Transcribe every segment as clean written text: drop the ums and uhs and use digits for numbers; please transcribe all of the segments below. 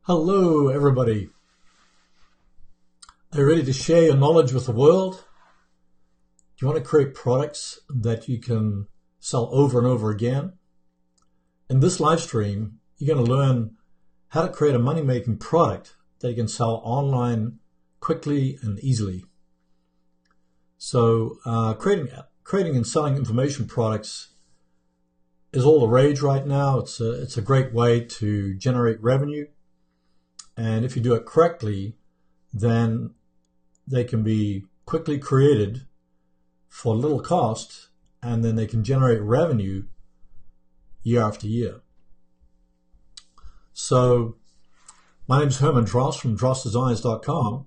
Hello, everybody. Are you ready to share your knowledge with the world? Do you want to create products that you can sell over and over again? In this live stream, you're going to learn how to create a money-making product that you can sell online quickly and easily. So creating and selling information products is all the rage right now. It's a great way to generate revenue. And if you do it correctly, then they can be quickly created for little cost, and then they can generate revenue year after year. So my name is Herman Dross from DrossDesigns.com,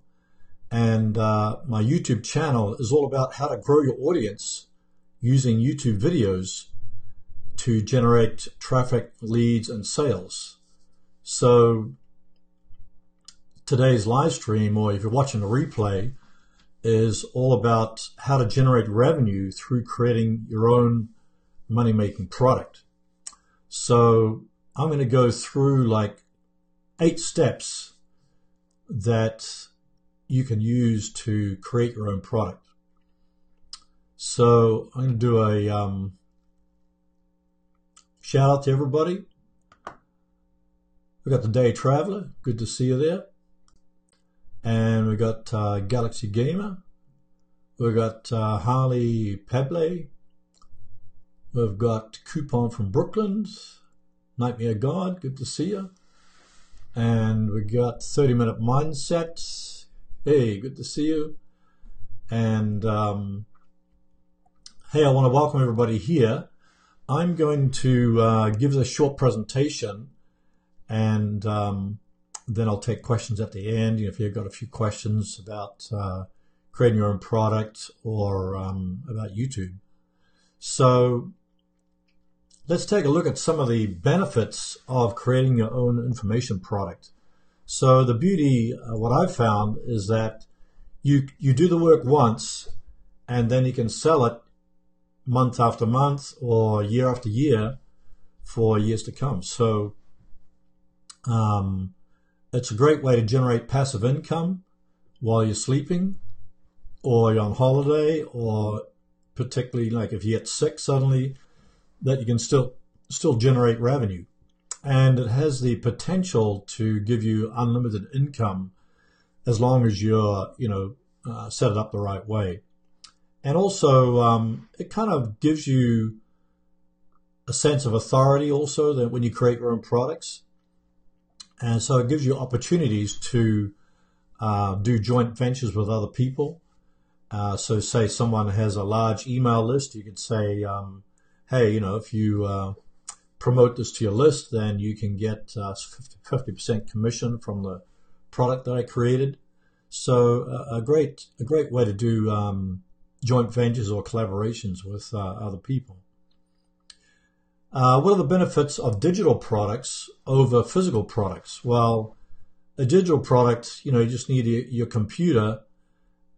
and my YouTube channel is all about how to grow your audience using YouTube videos to generate traffic, leads, and sales. So today's live stream, or if you're watching a replay, is all about how to generate revenue through creating your own money-making product. So I'm going to go through like 8 steps that you can use to create your own product. So I'm going to do a shout out to everybody. We've got the Day Traveler. Good to see you there. And we got Galaxy Gamer. We've got Harley Peble. We've got Coupon from Brooklyn. Nightmare God, good to see you. And we got 30-Minute Mindset. Hey, good to see you. And hey, I want to welcome everybody here. I'm going to give a short presentation, and then I'll take questions at the end. If you've got a few questions about creating your own product or about YouTube. So let's take a look at some of the benefits of creating your own information product. So the beauty, what I've found, is that you do the work once, and then you can sell it month after month or year after year for years to come. So it's a great way to generate passive income while you're sleeping, or you're on holiday, or particularly like if you get sick suddenly, that you can still generate revenue. And it has the potential to give you unlimited income as long as you're, set it up the right way. And also, it kind of gives you a sense of authority also, that when you create your own products. And so it gives you opportunities to do joint ventures with other people. So say someone has a large email list, you could say, hey, if you promote this to your list, then you can get 50% commission from the product that I created. So a great way to do joint ventures or collaborations with other people. What are the benefits of digital products over physical products? Well, a digital product, you just need your computer,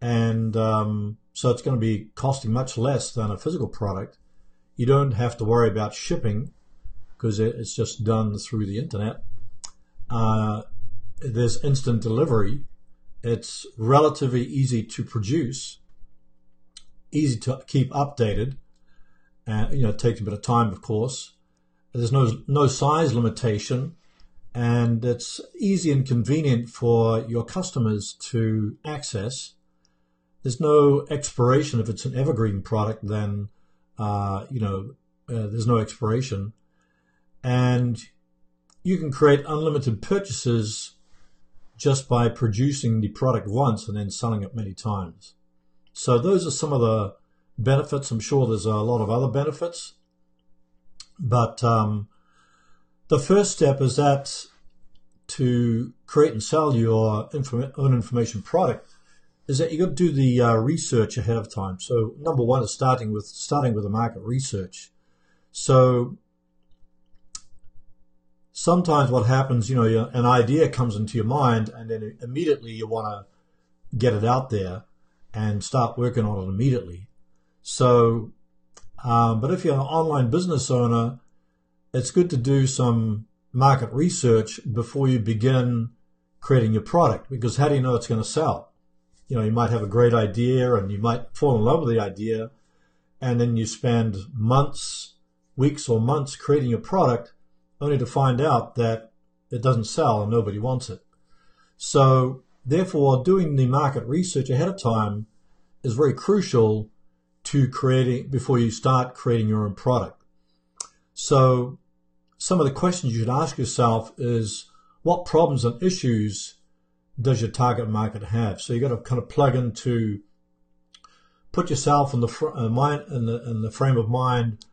and so it's going to be costing much less than a physical product. You don't have to worry about shipping because it's just done through the internet. There's instant delivery. It's relatively easy to produce, easy to keep updated. It takes a bit of time, of course. There's no size limitation, and it's easy and convenient for your customers to access. There's no expiration. If it's an evergreen product, then there's no expiration, and you can create unlimited purchases just by producing the product once and then selling it many times. So those are some of the benefits. I'm sure there's a lot of other benefits, but the first step is that to create and sell your own information product is that you got to do the research ahead of time. So number one is starting with the market research. So sometimes what happens, an idea comes into your mind, and then immediately you want to get it out there and start working on it immediately. So, but if you're an online business owner, it's good to do some market research before you begin creating your product, because how do you know it's going to sell? You might have a great idea and you might fall in love with the idea, and then you spend weeks or months creating your product only to find out that it doesn't sell and nobody wants it. So therefore, doing the market research ahead of time is very crucial to creating before you start creating your own product. So some of the questions you should ask yourself is, what problems and issues does your target market have? So you got to kind of put yourself in the frame of mind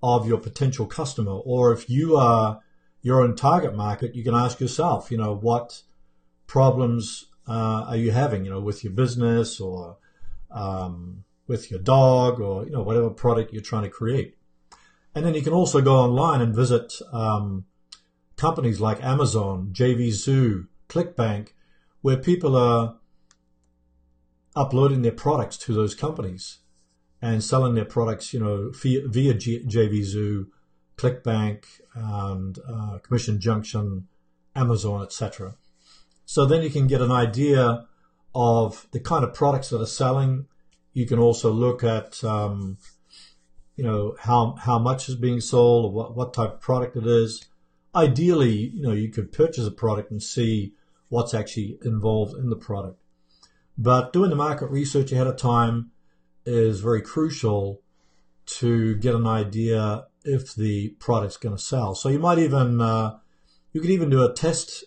of your potential customer. Or if you are your own target market, you can ask yourself, what problems are you having, with your business or with your dog or, whatever product you're trying to create. And then you can also go online and visit companies like Amazon, JVZoo, ClickBank, where people are uploading their products to those companies and selling their products, via JVZoo, ClickBank, and Commission Junction, Amazon, etc. So then you can get an idea of the kind of products that are selling. You can also look at, how much is being sold, or what type of product it is. Ideally, you could purchase a product and see what's actually involved in the product. But doing the market research ahead of time is very crucial to get an idea if the product's going to sell. So you might even, you could even do a test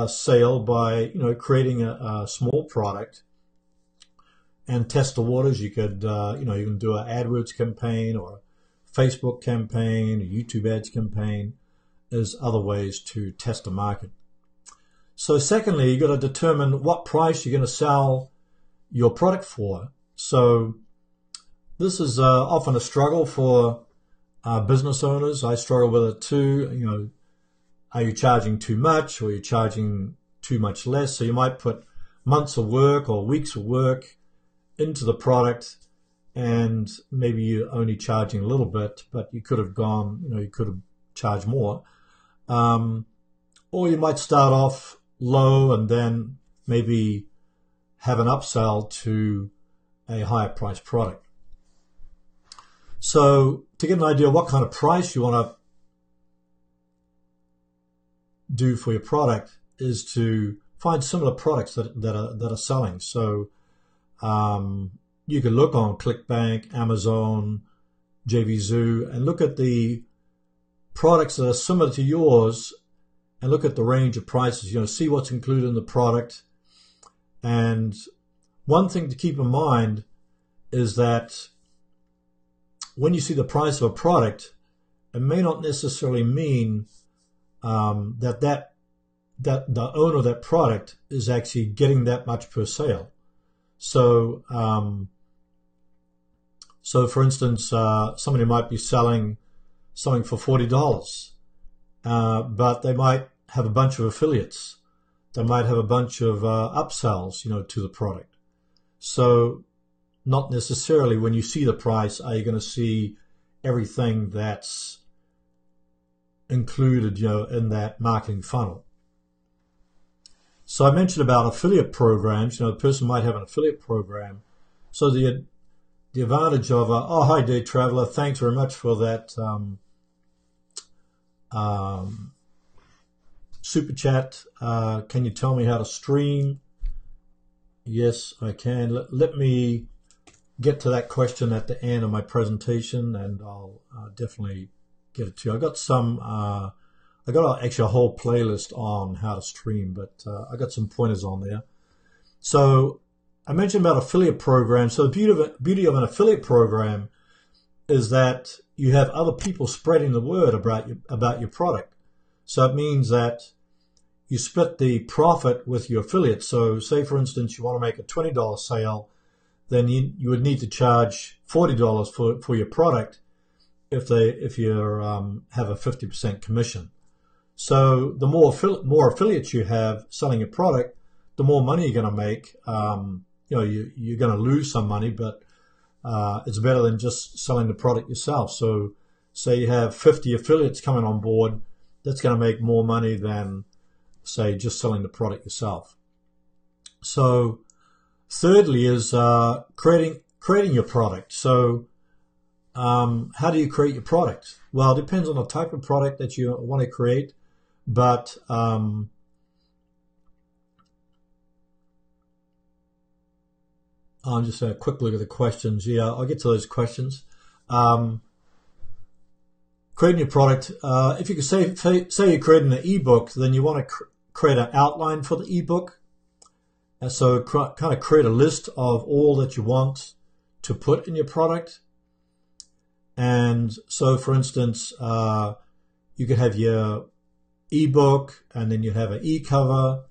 sale by, creating a small product and test the waters. You could, you can do an AdWords campaign or a Facebook campaign, a YouTube ads campaign. There's other ways to test the market. So secondly, you've got to determine what price you're going to sell your product for. So this is often a struggle for business owners. I struggle with it too. Are you charging too much, or are you charging too much less? So you might put months of work or weeks of work into the product, and maybe you're only charging a little bit, but you could have you could have charged more. Or you might start off low and then maybe have an upsell to a higher priced product. So to get an idea of what kind of price you want to do for your product is to find similar products that are selling. So you can look on ClickBank, Amazon, JVZoo, and look at the products that are similar to yours and look at the range of prices, see what's included in the product. And one thing to keep in mind is that when you see the price of a product, it may not necessarily mean that the owner of that product is actually getting that much per sale. So, for instance, somebody might be selling something for $40, but they might have a bunch of affiliates. They might have a bunch of upsells, to the product. So, not necessarily when you see the price are you going to see everything that's included, in that marketing funnel. So I mentioned about affiliate programs. The person might have an affiliate program. So the advantage of, hi, Day Traveler, thanks very much for that super chat. Can you tell me how to stream? Yes, I can. Let me get to that question at the end of my presentation, and I'll definitely get it to you. I got actually a whole playlist on how to stream, but I got some pointers on there. So I mentioned about affiliate programs. So the beauty of an affiliate program is that you have other people spreading the word about your product. So it means that you split the profit with your affiliates. So say, for instance, you want to make a $20 sale, then you would need to charge $40 for your product if you have a 50% commission. So the more affiliates you have selling your product, the more money you're going to make. You're going to lose some money, but it's better than just selling the product yourself. So say you have 50 affiliates coming on board, that's going to make more money than, say, just selling the product yourself. So thirdly is creating your product. So how do you create your product? Well, it depends on the type of product that you want to create, but I'll just a quick look at the questions. Yeah, I'll get to those questions. Creating your product. If you could say you're creating an ebook, then you want to create an outline for the ebook. And so kind of create a list of all that you want to put in your product. And so, for instance, you could have your ebook, and then you have an e-cover.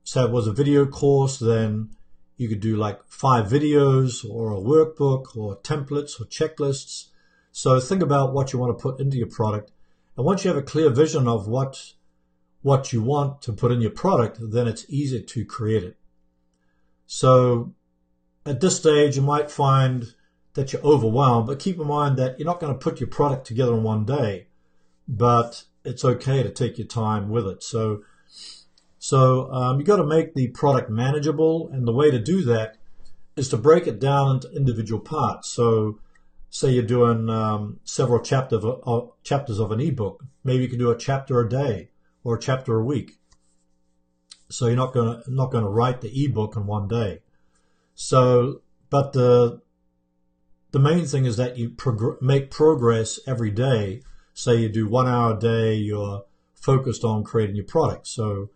Say it was a video course, then you could do like 5 videos or a workbook or templates or checklists. So think about what you want to put into your product. And once you have a clear vision of what you want to put in your product, then it's easy to create it. So at this stage, you might find that you're overwhelmed, but keep in mind that you're not going to put your product together in one day, but it's okay to take your time with it. So you got to make the product manageable, and the way to do that is to break it down into individual parts. So say you're doing several chapters of an ebook. Maybe you can do a chapter a day or a chapter a week. So you're not going to write the ebook in one day. So, but the main thing is that you make progress every day. Say you do 1 hour a day, you're focused on creating your product. So,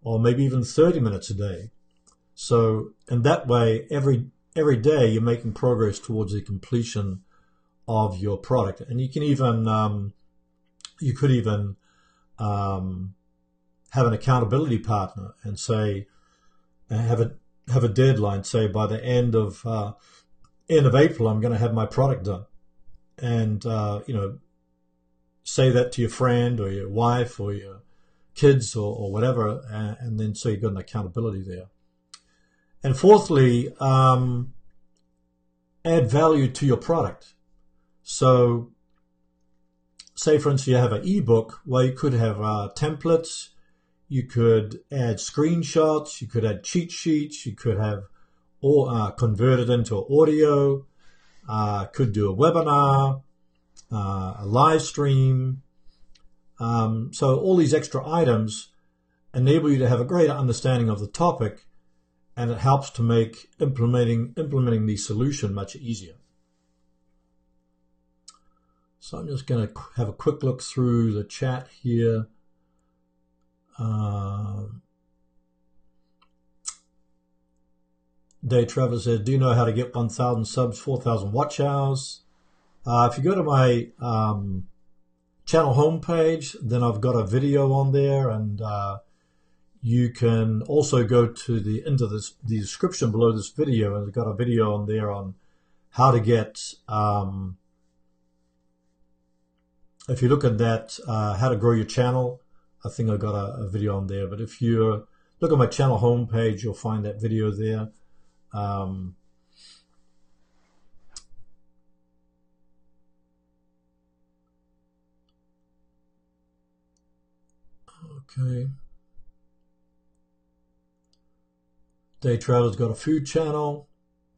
or maybe even 30 minutes a day. So, and that way, every day you're making progress towards the completion of your product. And you can even, you could even have an accountability partner and say, have a deadline. Say by the end of April, I'm going to have my product done, and say that to your friend or your wife or your kids or whatever, and then so you've got an accountability there. And fourthly, add value to your product. So say, for instance, you have an ebook. Well, you could have templates. You could add screenshots. You could add cheat sheets. You could have convert it into audio. Could do a webinar, a live stream. So all these extra items enable you to have a greater understanding of the topic, and it helps to make implementing the solution much easier. So I'm just going to have a quick look through the chat here. Day Traveler says, do you know how to get 1,000 subs, 4,000 watch hours? If you go to my channel homepage, then I've got a video on there, and you can also go to the description below this video, and I've got a video on there on how to get, if you look at that, how to grow your channel. I think I've got a video on there, but if you look at my channel homepage, you'll find that video there. Okay. Day Traveler's got a food channel.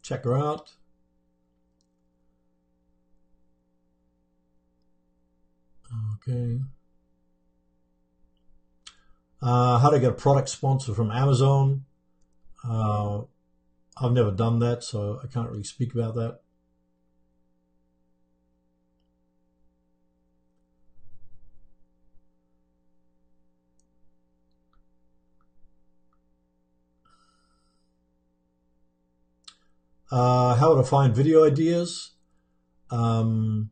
Check her out. Okay. How to get a product sponsor from Amazon. I've never done that, so I can't really speak about that. How to find video ideas. The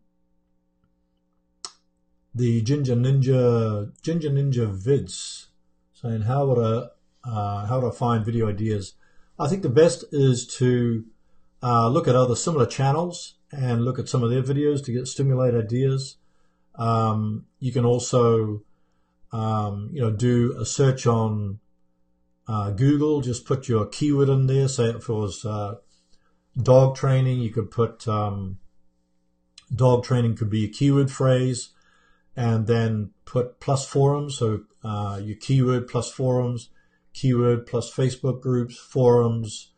Ginger Ninja vids saying how to find video ideas. I think the best is to look at other similar channels and look at some of their videos to stimulate ideas. You can also do a search on Google. Just put your keyword in there. Say if it was dog training, you could put dog training could be a keyword phrase, and then put plus forums, so your keyword plus forums, keyword plus Facebook groups, forums.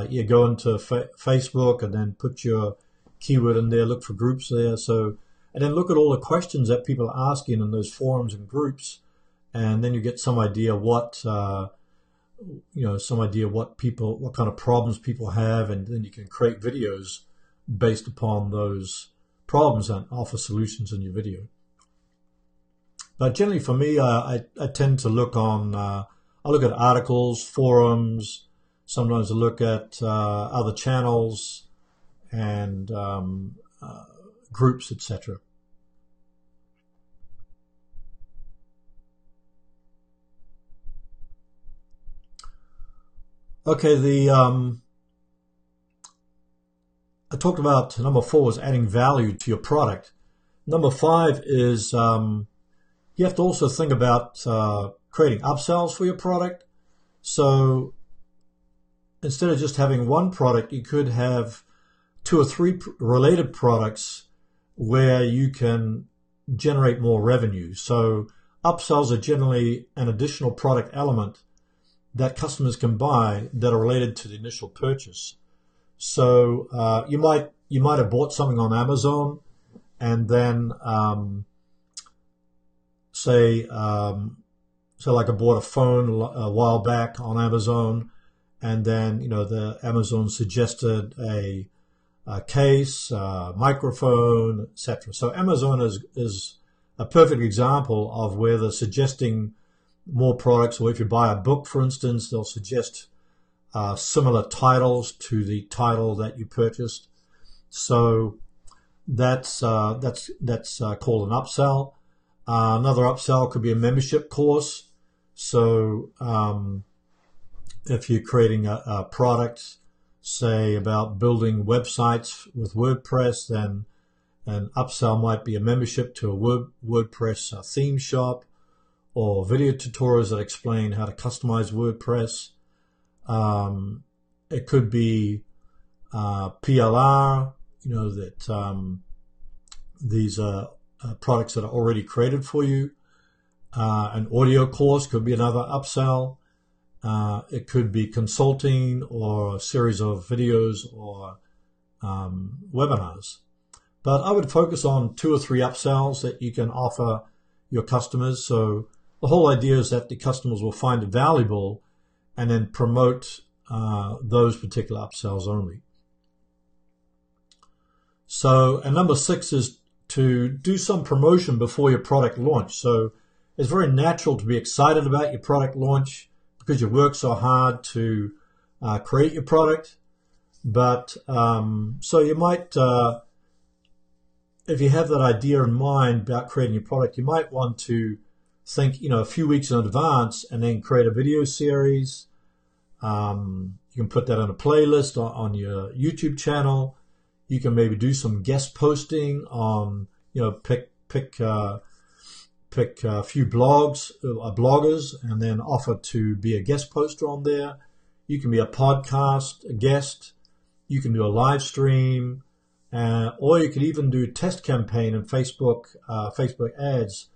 You go into Facebook and then put your keyword in there, look for groups there. So, and then look at all the questions that people are asking in those forums and groups, and then you get some idea what what kind of problems people have, and then you can create videos based upon those problems and offer solutions in your video. But generally for me, I tend to look on, I look at articles, forums, sometimes I look at other channels and groups, etc. Okay, I talked about number 4 was adding value to your product. Number 5 is you have to also think about creating upsells for your product. So instead of just having one product, you could have 2 or 3 related products where you can generate more revenue. So upsells are generally an additional product element that customers can buy that are related to the initial purchase. So you might have bought something on Amazon, and then say like I bought a phone a while back on Amazon, and then the Amazon suggested a case, microphone, etc. So Amazon is a perfect example of where they're suggesting more products. Or if you buy a book, for instance, they'll suggest similar titles to the title that you purchased. So that's called an upsell. Another upsell could be a membership course. So if you're creating a product, say about building websites with WordPress, then an upsell might be a membership to a WordPress theme shop, or video tutorials that explain how to customize WordPress. It could be PLR, that these are products that are already created for you. An audio course could be another upsell. It could be consulting or a series of videos or webinars. But I would focus on 2 or 3 upsells that you can offer your customers. So the whole idea is that the customers will find it valuable and then promote those particular upsells only. So, and number 6 is to do some promotion before your product launch. So it's very natural to be excited about your product launch because you work so hard to create your product. But so you might, if you have that idea in mind about creating your product, you might want to think, a few weeks in advance and then create a video series. You can put that on a playlist on your YouTube channel. You can maybe do some guest posting on, pick a few bloggers, and then offer to be a guest poster on there. You can be a podcast, a guest. You can do a live stream, or you could even do a test campaign in Facebook ads,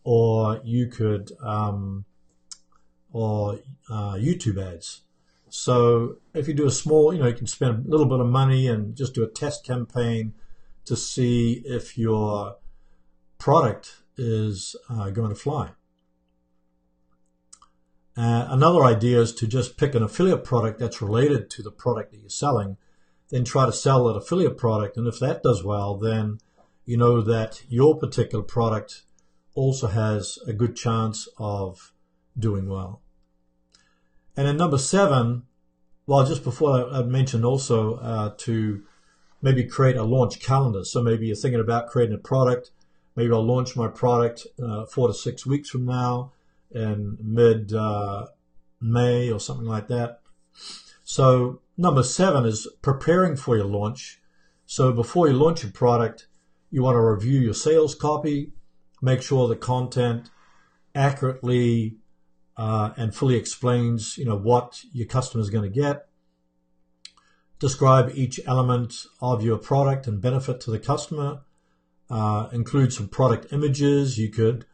or you could YouTube ads. So if you do a small, you can spend a little bit of money and just do a test campaign to see if your product is going to fly. Another idea is to just pick an affiliate product that's related to the product that you're selling, then try to sell that affiliate product. And if that does well, then you know that your particular product also has a good chance of doing well. And then number 7, well, just before I mentioned also to maybe create a launch calendar. So maybe you're thinking about creating a product. Maybe I'll launch my product 4 to 6 weeks from now in mid-May or something like that. So number 7 is preparing for your launch. So before you launch your product, you want to review your sales copy, make sure the content accurately and fully explains, what your customer is going to get. Describe each element of your product and benefit to the customer. include some product images. You could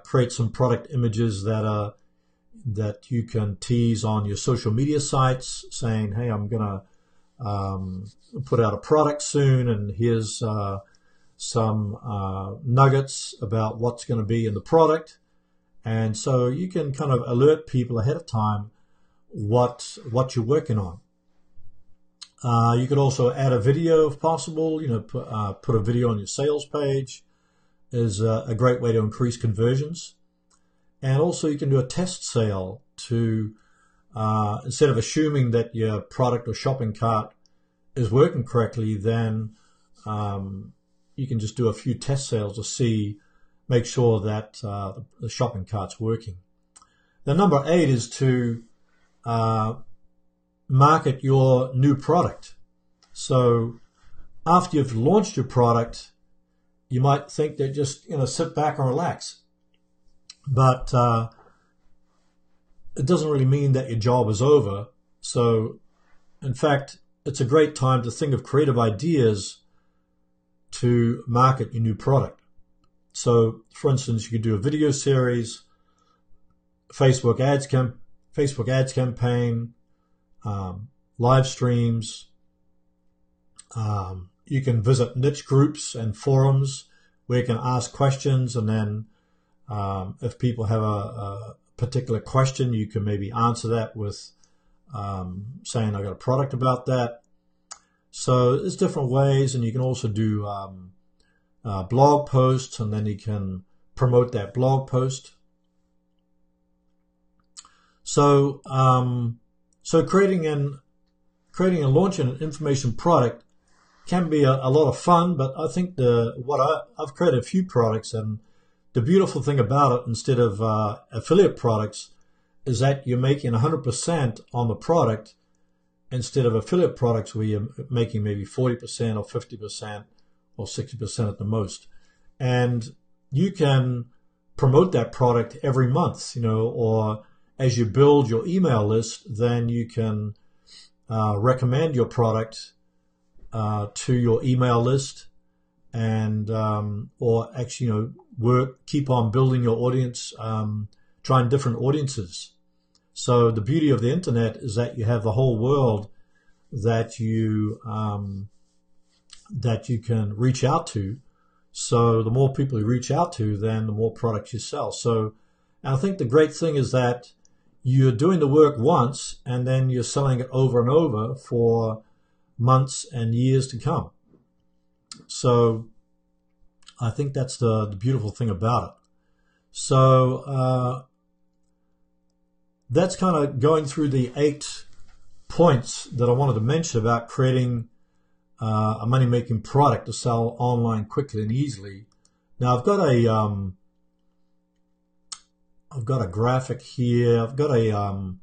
create some product images that you can tease on your social media sites, saying, "Hey, I'm gonna put out a product soon, and here's some nuggets about what's going to be in the product." And so you can kind of alert people ahead of time what you're working on. You could also add a video if possible. Put a video on your sales page is a great way to increase conversions. And also you can do a test sale to, instead of assuming that your product or shopping cart is working correctly, then you can just do a few test sales to make sure that the shopping cart's working. Now, number 8 is to market your new product. So after you've launched your product, you might think that just sit back and relax. But it doesn't really mean that your job is over. So, in fact, it's a great time to think of creative ideas to market your new product. So, for instance, you could do a video series, Facebook ads campaign, live streams. You can visit niche groups and forums where you can ask questions, and then if people have a particular question, you can maybe answer that with saying, "I got a product about that." So there's different ways, and you can also do blog posts, and then you can promote that blog post. So creating and launching an information product can be a lot of fun, but I think I've created a few products, and the beautiful thing about it, instead of affiliate products, is that you're making 100% on the product instead of affiliate products where you're making maybe 40% or 50% or 60% at the most. And you can promote that product every month, or as you build your email list, then you can recommend your product to your email list, and or actually keep on building your audience, trying different audiences. So the beauty of the internet is that you have the whole world that you can reach out to. So the more people you reach out to, then the more products you sell. So I think the great thing is that you're doing the work once, and then you're selling it over and over for months and years to come. So I think that's the beautiful thing about it. So that's kind of going through the 8 points that I wanted to mention about creating a money-making product to sell online quickly and easily. Now I've got a graphic here. I've got a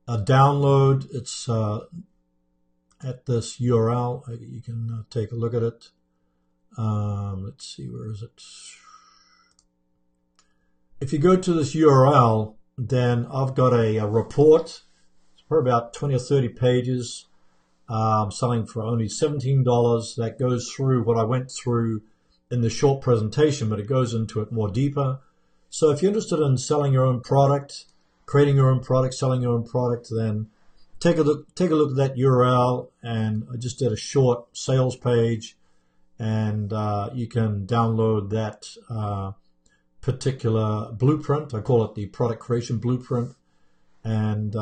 download. It's at this URL. You can take a look at it. Let's see, where is it? If you go to this URL, then I've got a report. It's for about 20 or 30 pages. Selling for only $17. That goes through what I went through in the short presentation, but it goes into it more deeper. So if you're interested in selling your own product, creating your own product, selling your own product, then take a look at that URL. And I just did a short sales page, and you can download that particular blueprint. I call it the product creation blueprint, and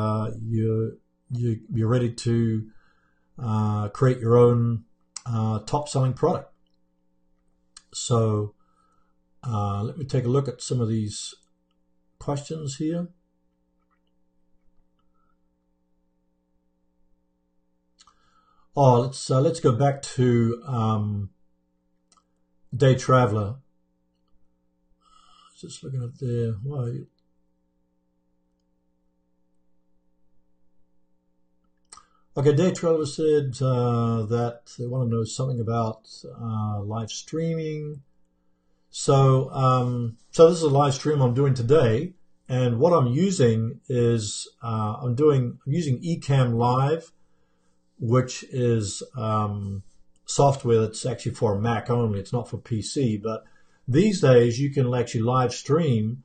you're ready to create your own top selling product. So let me take a look at some of these questions here. Let's go back to Day Traveler. Just looking at there. Why? Okay, Day Traveler said that they want to know something about live streaming. So this is a live stream I'm doing today, and what I'm using is I'm using Ecamm Live, which is software that's actually for Mac only. It's not for PC. But these days, you can actually live stream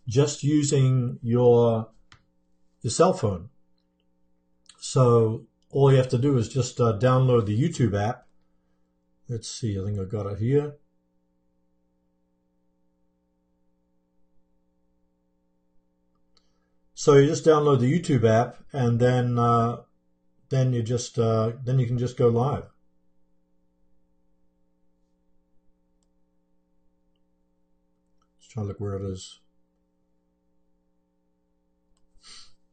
just using your cell phone. So all you have to do is just download the YouTube app. Let's see, I think I've got it here. So you just download the YouTube app, and then you can just go live. Just trying to look where it is.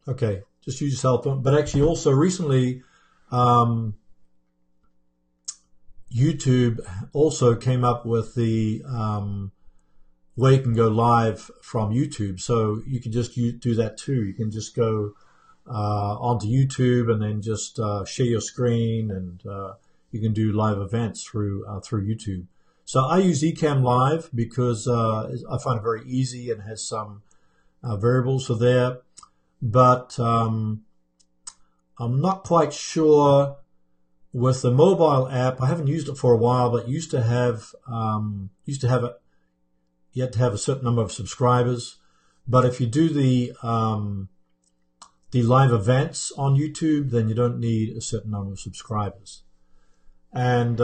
Okay, just use your cell phone. But actually, also recently, YouTube also came up with the where you can go live from YouTube. So you can just do that too. You can just go onto YouTube and then just share your screen, and you can do live events through YouTube. So I use Ecamm Live because I find it very easy and has some variables for there. But I'm not quite sure with the mobile app. I haven't used it for a while, but you had to have a certain number of subscribers. But if you do the live events on YouTube, then you don't need a certain number of subscribers. And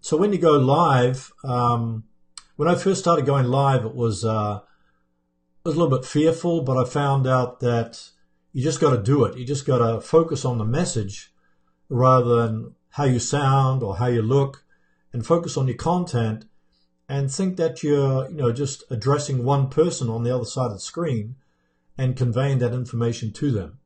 so when you go live, when I first started going live, it was a little bit fearful, but I found out that you just got to do it. You just got to focus on the message rather than how you sound or how you look, and focus on your content, and think that you're, just addressing one person on the other side of the screen and conveying that information to them.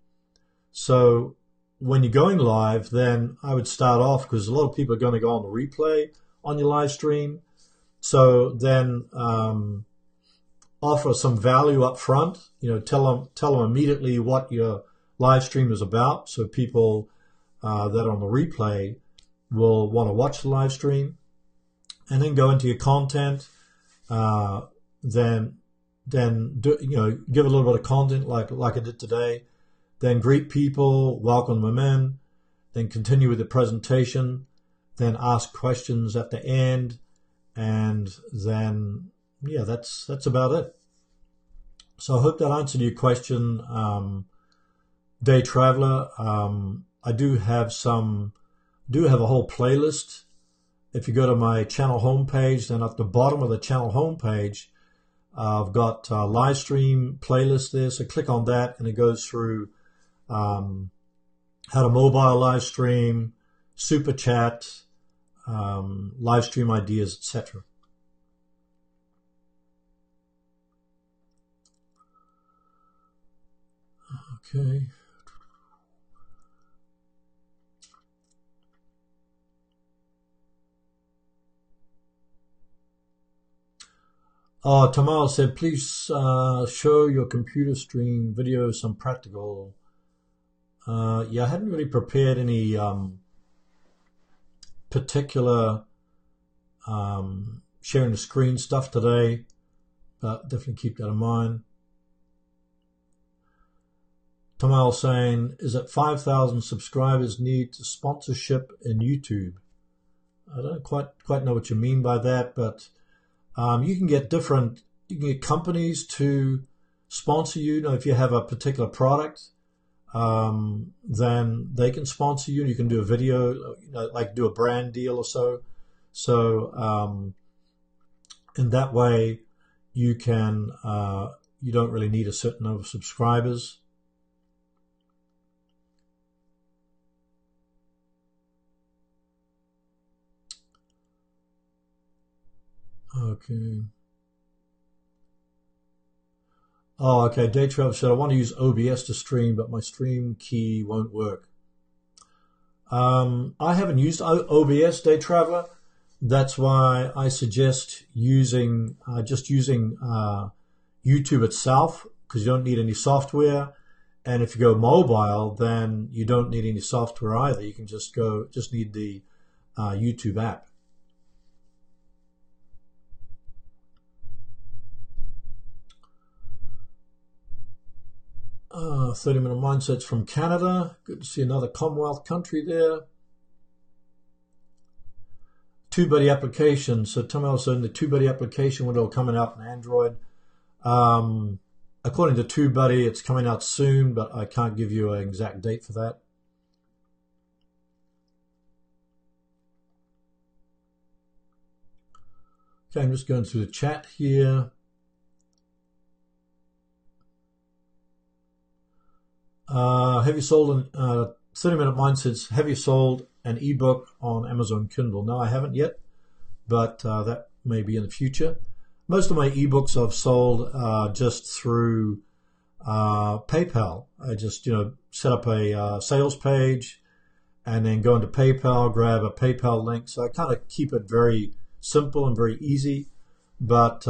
So when you're going live, then I would start off, because a lot of people are going to go on the replay on your live stream. So then offer some value up front. Tell them immediately what your live stream is about, so people that are on the replay will want to watch the live stream. And then go into your content. Then do, give a little bit of content like I did today. Then greet people, welcome them in. Then continue with the presentation. Then ask questions at the end, and then that's about it. So I hope that answered your question, Day Traveler. I do have a whole playlist. If you go to my channel homepage, then at the bottom of the channel homepage, I've got a live stream playlist there. So click on that, and it goes through how to mobile live stream, super chat, live stream ideas, etc. Okay. Tamal said, please show your computer stream video, some practical. I hadn't really prepared any particular sharing the screen stuff today, but definitely keep that in mind. Tamal saying, is it 5,000 subscribers need to sponsorship in YouTube? I don't quite know what you mean by that, but you can get companies to sponsor you. If you have a particular product, then they can sponsor you. You can do a video, like do a brand deal or so. So in that way, you can you don't really need a certain number of subscribers. Okay. Oh, okay. Day Traveler said, I want to use OBS to stream, but my stream key won't work. I haven't used OBS, Day Traveler. That's why I suggest using YouTube itself, because you don't need any software. And if you go mobile, then you don't need any software either. You can just need the YouTube app. 30-minute mindsets from Canada. Good to see another Commonwealth country there. TubeBuddy application. So tell me also in the TubeBuddy application when it'll coming out in Android. According to TubeBuddy, it's coming out soon, but I can't give you an exact date for that. Okay, I'm just going through the chat here. Have you sold 30-Minute Mind says, have you sold an ebook on Amazon Kindle? No, I haven't yet, but that may be in the future. Most of my ebooks I've sold just through PayPal. I just set up a sales page and then go into PayPal, grab a PayPal link. So I kind of keep it very simple and very easy. But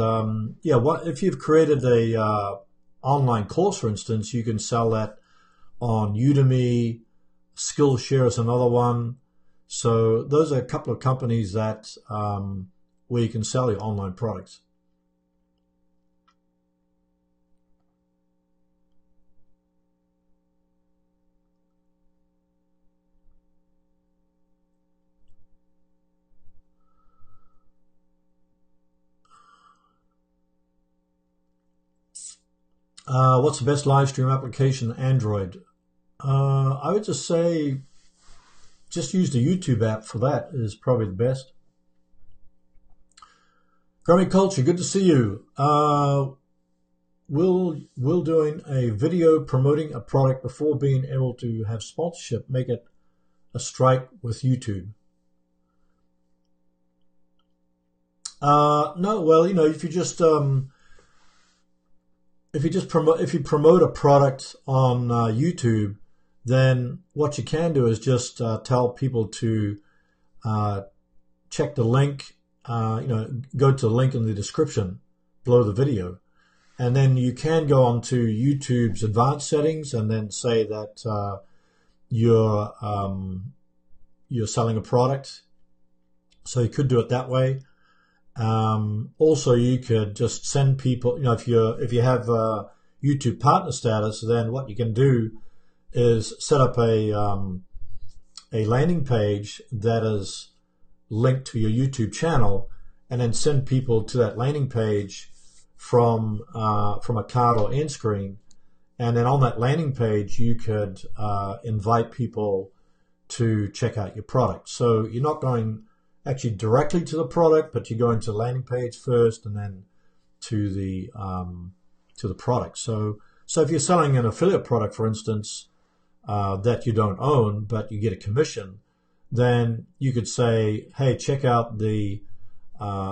if you've created a online course, for instance, you can sell that on Udemy. Skillshare is another one. So those are a couple of companies that where you can sell your online products. What's the best live stream application? Android. I would just say just use the YouTube app for that is probably the best. Grammy Culture, good to see you. Will doing a video promoting a product before being able to have sponsorship make it a strike with YouTube? No, well, if you promote a product on YouTube, then what you can do is just tell people to check the link, go to the link in the description below the video. And then you can go on to YouTube's advanced settings and then say that you're selling a product. So you could do it that way. Also, you could just send people, if you have YouTube partner status, then what you can do is set up a landing page that is linked to your YouTube channel, and then send people to that landing page from a card or end screen. And then on that landing page, you could invite people to check out your product. So you're not going actually directly to the product, but you go into the landing page first and then to the product. So if you're selling an affiliate product, for instance, that you don't own, but you get a commission, then you could say, hey, check out the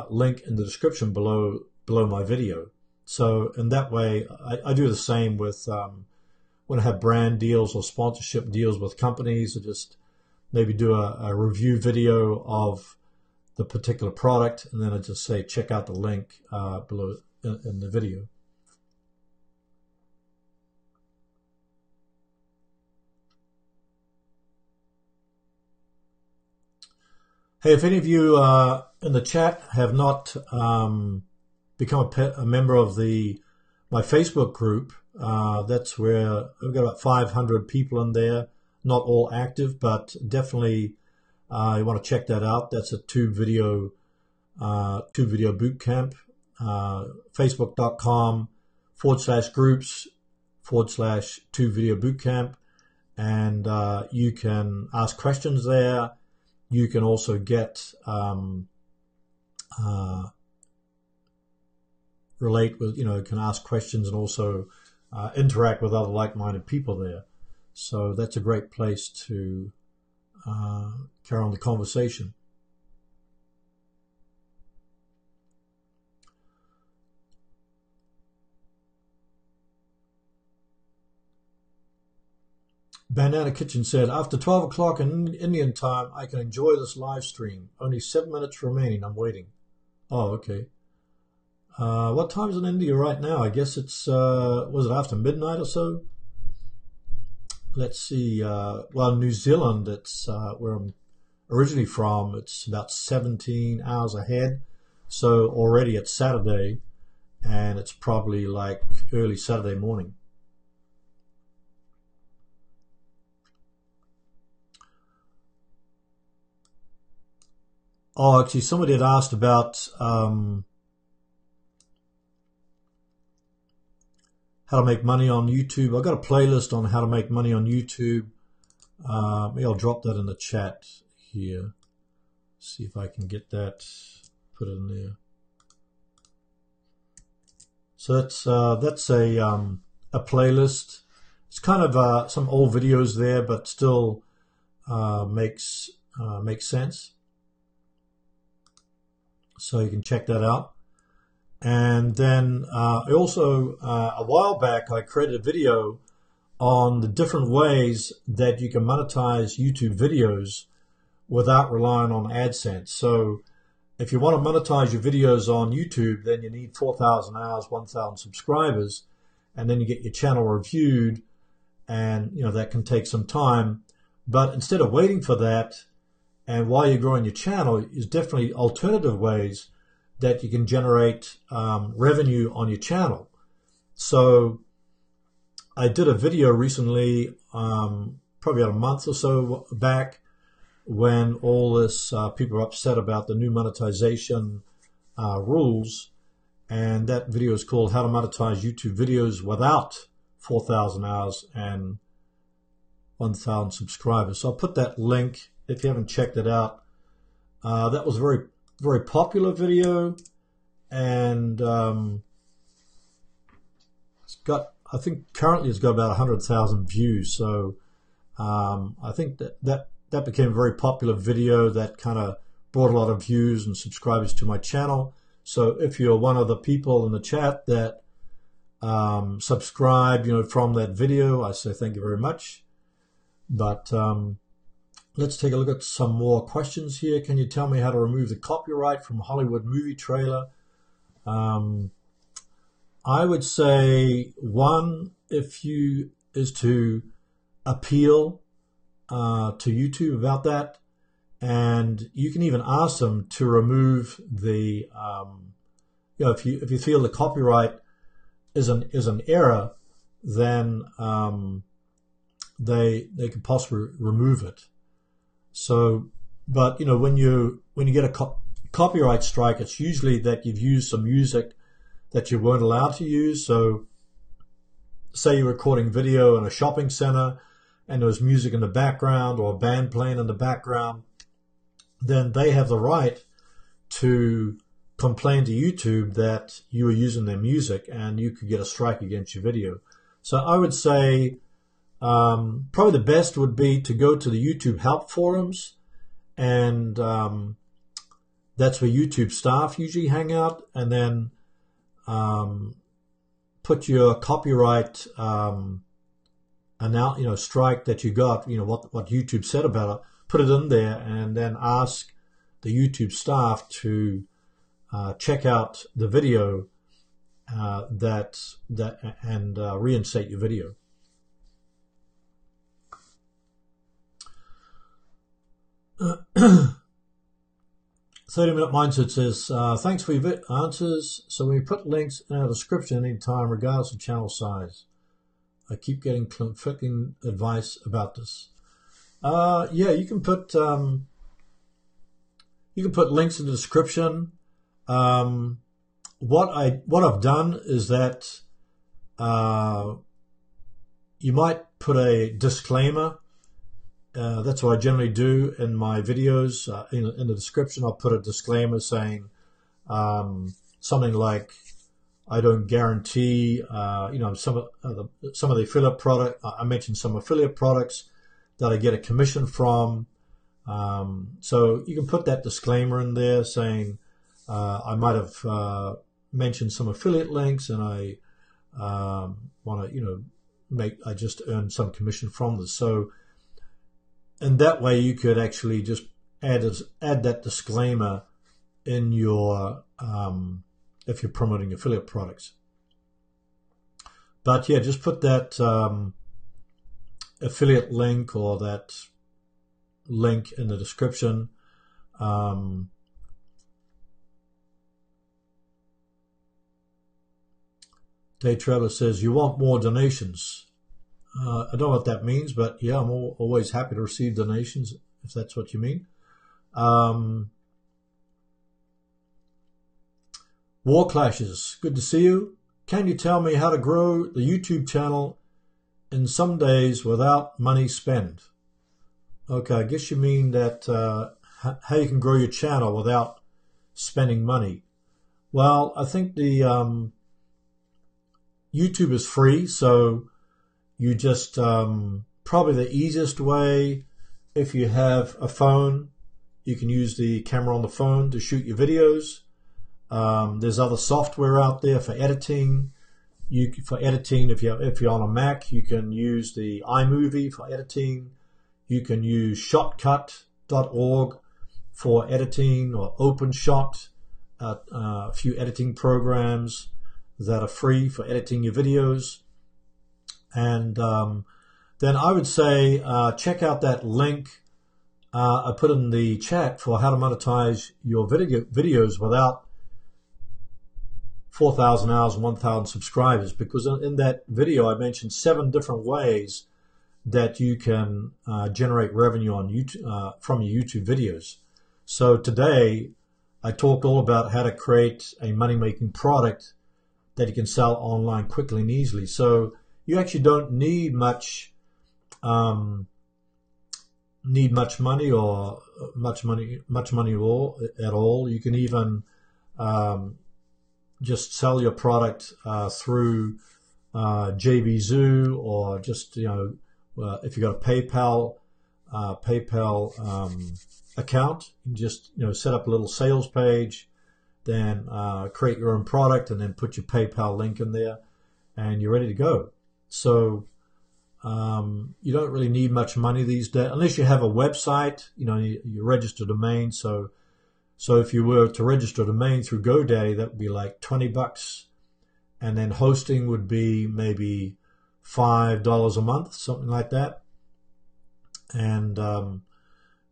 link in the description below my video. So in that way, I do the same with when I have brand deals or sponsorship deals with companies. I just maybe do a review video of the particular product, and then I just say, check out the link below in the video. Hey, if any of you in the chat have not become a member of my Facebook group, that's where I've got about 500 people in there, not all active, but definitely you want to check that out. That's a Tube Video Bootcamp, facebook.com/groups/Tube Video Bootcamp, and you can ask questions there. You can also get relate with, can ask questions and also interact with other like-minded people there. So that's a great place to carry on the conversation. Banana Kitchen said, after 12 o'clock in Indian time, I can enjoy this live stream. Only 7 minutes remaining. I'm waiting. Oh, okay. What time is it in India right now? I guess it's, was it after midnight or so? Let's see. Well, New Zealand, it's where I'm originally from. It's about 17 hours ahead. So already it's Saturday, and it's probably like early Saturday morning. Oh, actually, somebody had asked about how to make money on YouTube. I've got a playlist on how to make money on YouTube. Maybe I'll drop that in the chat here. See if I can get that, put it in there. So that's a playlist. It's kind of some old videos there, but still makes sense. So you can check that out. And then I also, a while back, I created a video on the different ways that you can monetize YouTube videos without relying on AdSense. So if you want to monetize your videos on YouTube, then you need 4,000 hours, 1,000 subscribers, and then you get your channel reviewed, and that can take some time. But instead of waiting for that, and while you're growing your channel, is definitely alternative ways that you can generate revenue on your channel. So I did a video recently, probably about a month or so back, when all this people are upset about the new monetization rules, and that video is called How to Monetize YouTube Videos Without 4,000 Hours and 1,000 Subscribers. So I'll put that link if you haven't checked it out. That was a very, very popular video, and it's got, I think currently it's got about 100,000 views. So I think that became a very popular video that kind of brought a lot of views and subscribers to my channel. So if you're one of the people in the chat that subscribe, from that video, I say thank you very much. But let's take a look at some more questions here. Can you tell me how to remove the copyright from Hollywood movie trailer? I would say one, is to appeal to YouTube about that, and you can even ask them to remove the if you feel the copyright is an error, then they can possibly remove it. So, but when you get a copyright strike, it's usually that you've used some music that you weren't allowed to use. So say you're recording video in a shopping center and there's music in the background or a band playing in the background, then they have the right to complain to YouTube that you were using their music, and you could get a strike against your video. So I would say probably the best would be to go to the YouTube help forums, and that's where YouTube staff usually hang out, and then put your copyright strike that you got, what YouTube said about it, put it in there, and then ask the YouTube staff to check out the video and reinstate your video. "30-Minute Mindset says, thanks for your answers. So we put links in our description anytime, regardless of channel size. I keep getting conflicting advice about this." Yeah, you can put links in the description. What I've done is that you might put a disclaimer. That's what I generally do in my videos. In the description, I'll put a disclaimer saying something like, "I don't guarantee," some of the affiliate product. I mentioned some affiliate products that I get a commission from. So you can put that disclaimer in there saying, I might have mentioned some affiliate links, and I want to, I just earned some commission from this. So, and that way you could actually just add that disclaimer in your if you're promoting affiliate products. But yeah, just put that affiliate link or that link in the description. Day Traveler says, "You want more donations." I don't know what that means, but yeah, I'm always happy to receive donations if that's what you mean. War Clashes, good to see you. Can you tell me how to grow the YouTube channel in some days without money spent? Okay, I guess you mean that how you can grow your channel without spending money. Well, I think the YouTube is free, so you just probably the easiest way, if you have a phone, you can use the camera on the phone to shoot your videos. There's other software out there for editing. If you're on a Mac, you can use the iMovie for editing. You can use shotcut.org for editing, or OpenShot, a few editing programs that are free for editing your videos. And then I would say check out that link I put in the chat for how to monetize your videos without 4,000 hours and 1,000 subscribers, because in that video I mentioned 7 different ways that you can generate revenue on YouTube, from your YouTube videos. So today I talked all about how to create a money-making product that you can sell online quickly and easily. So you actually don't need much money or much money at all. You can even just sell your product through JVZoo, or just if you got a PayPal account, you just set up a little sales page, then create your own product, and then put your PayPal link in there, and you're ready to go. So you don't really need much money these days, unless you have a website. You register a domain. So if you were to register a domain through GoDaddy, that would be like $20, and then hosting would be maybe $5 a month, something like that. And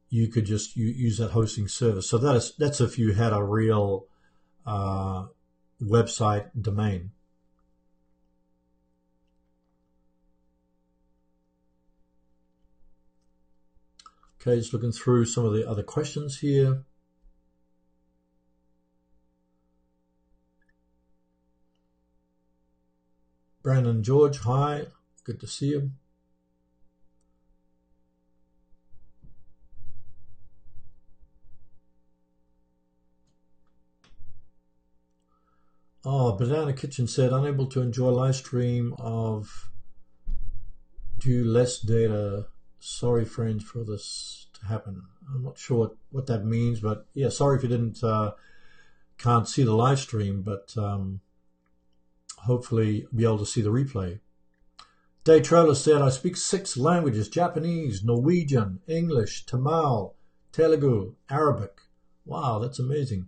you could just use that hosting service. So that's if you had a real website domain. Okay, just looking through some of the other questions here. Brandon George, hi, good to see you. Oh, Banana Kitchen said, unable to enjoy live stream of due less data. Sorry, friends, for this to happen. I'm not sure what that means, but yeah, sorry if you can't see the live stream, but hopefully be able to see the replay. Day Trailer said, I speak 6 languages: Japanese, Norwegian, English, Tamil, Telugu, Arabic. Wow, that's amazing.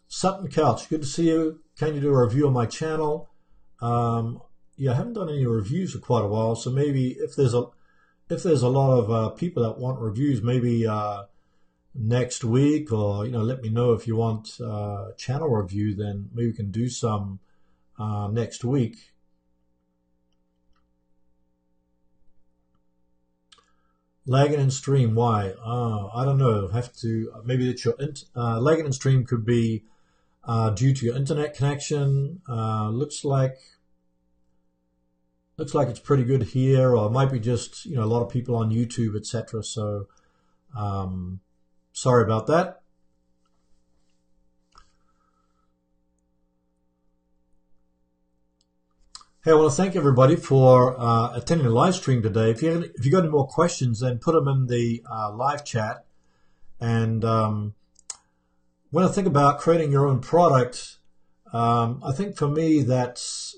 Sutton Couch, good to see you. Can you do a review on my channel? Yeah, I haven't done any reviews for quite a while, so maybe if there's a lot of people that want reviews, maybe next week, or let me know if you want channel review. Then maybe we can do some next week. Lagging in stream, why? I don't know. Have to maybe it's your lagging in stream could be due to your internet connection. Looks like it's pretty good here, or it might be just a lot of people on YouTube, etc. So sorry about that. Hey, I want to thank everybody for attending the live stream today. If you got any more questions, then put them in the live chat. And when I think about creating your own product, I think for me it's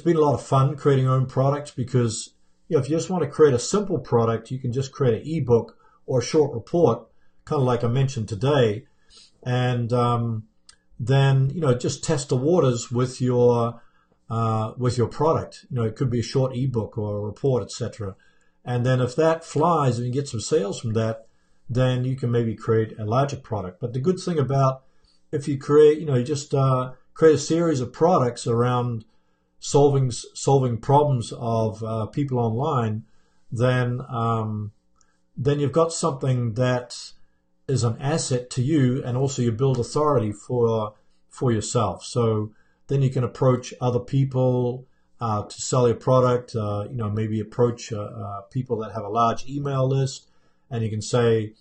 been a lot of fun creating your own products, because if you just want to create a simple product, you can just create an ebook or a short report, kind of like I mentioned today, and then just test the waters with your product. It could be a short ebook or a report, etc. And then if that flies and you get some sales from that, then you can maybe create a larger product. But the good thing about if you create, you just create a series of products around solving problems of people online, then you've got something that is an asset to you, and also you build authority for yourself. So then you can approach other people to sell your product. Maybe approach people that have a large email list, and you can say,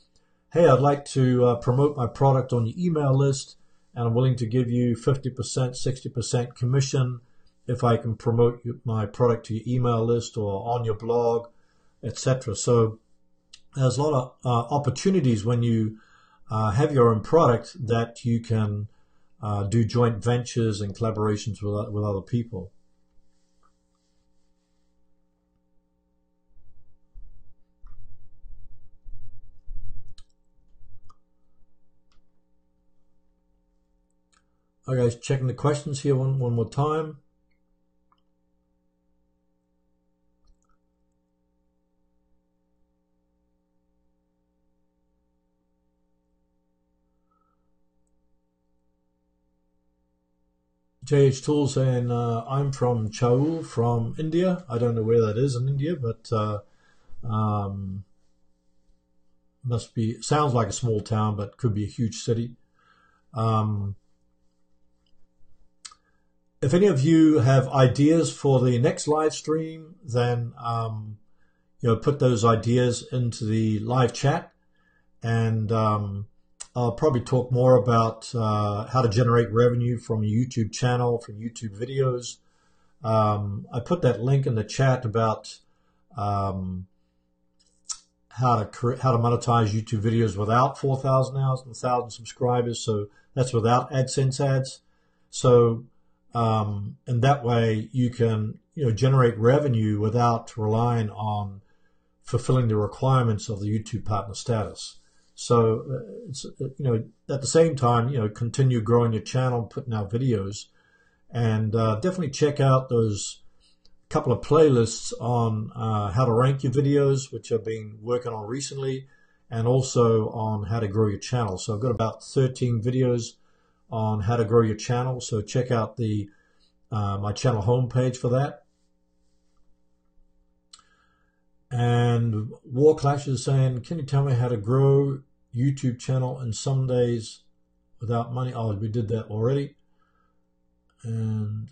"Hey, I'd like to promote my product on your email list, and I'm willing to give you 50%, 60% commission if I can promote my product to your email list or on your blog, etc." So there's a lot of opportunities when you have your own product that you can do joint ventures and collaborations with other people. Okay, checking the questions here one more time. JH Tool saying, I'm from Chaul, from India. I don't know where that is in India, but sounds like a small town, but could be a huge city. If any of you have ideas for the next live stream, then put those ideas into the live chat, and I'll probably talk more about how to generate revenue from a YouTube channel, from YouTube videos. I put that link in the chat about how to monetize YouTube videos without 4,000 hours and 1,000 subscribers. So that's without AdSense ads. So and that way you can generate revenue without relying on fulfilling the requirements of the YouTube partner status. So it's, at the same time, continue growing your channel, putting out videos, and definitely check out those couple of playlists on how to rank your videos, which I've been working on recently, and also on how to grow your channel. So I've got about 13 videos on how to grow your channel. So check out the my channel homepage for that. And War Clash is saying, can you tell me how to grow YouTube channel in some days without money? Oh, we did that already. And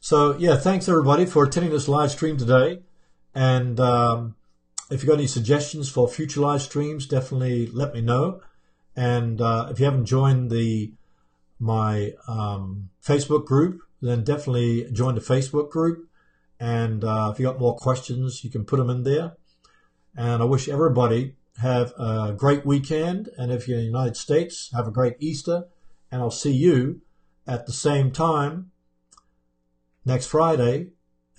so yeah, thanks everybody for attending this live stream today. And if you've got any suggestions for future live streams, definitely let me know. And if you haven't joined my Facebook group, then definitely join the Facebook group. And if you got more questions, you can put them in there. And I wish everybody have a great weekend. And if you're in the United States, have a great Easter. And I'll see you at the same time next Friday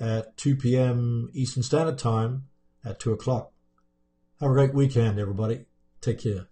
at 2 p.m. Eastern Standard Time at 2 o'clock. Have a great weekend, everybody. Take care.